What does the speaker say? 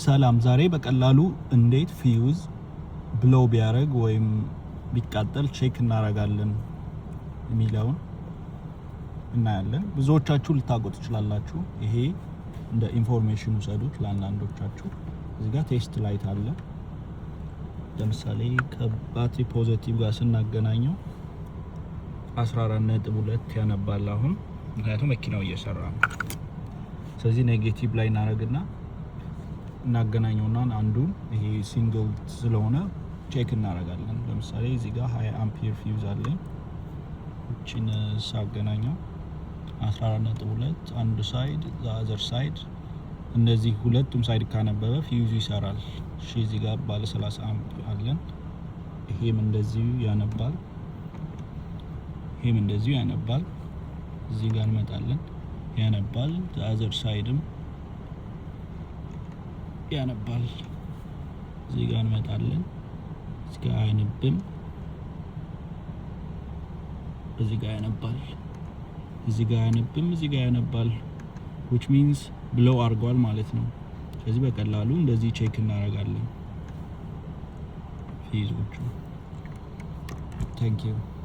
ሰላም ዛሬ በቀላሉ እንዴት ፊውዝ ብሎው ቢያረግ ወይም ቢቃጠል ቼክ እናረጋለን የሚለውን እናያለን። ብዙዎቻችሁ ልታውቁት ትችላላችሁ። ይሄ እንደ ኢንፎርሜሽን ውሰዱት ለአንዳንዶቻችሁ። እዚህ ጋር ቴስት ላይት አለ። ለምሳሌ ከባትሪ ፖዚቲቭ ጋር ስናገናኘው 14.2 ያነባል አሁን፣ ምክንያቱም መኪናው እየሰራ ነው። ስለዚህ ኔጌቲቭ ላይ እናገናኘውና አንዱን ይሄ ሲንግል ስለሆነ ቼክ እናረጋለን። ለምሳሌ እዚህ ጋር 20 አምፒር ፊውዝ አለኝ። እቺን ሳገናኘው 14.2 አንዱ ሳይድ ዘአዘር ሳይድ እንደዚህ ሁለቱም ሳይድ ካነበበ ፊውዙ ይሰራል። እሺ እዚህ ጋር ባለ 30 አምፕ አለን። ይሄም እንደዚሁ ያነባል፣ ይሄም እንደዚሁ ያነባል። እዚህ ጋር እንመጣለን፣ ያነባል። ዘአዘር ሳይድም ያነባል። እዚህ ጋር እንመጣለን፣ እዚህ ጋር አያነብም፣ እዚህ ጋር ያነባል። እዚህ ጋር አያነብም፣ እዚህ ጋር ያነባል። which means ብለው አድርጓል ማለት ነው። ስለዚህ በቀላሉ እንደዚህ ቼክ እናደርጋለን ፊውዞቹ። Thank you.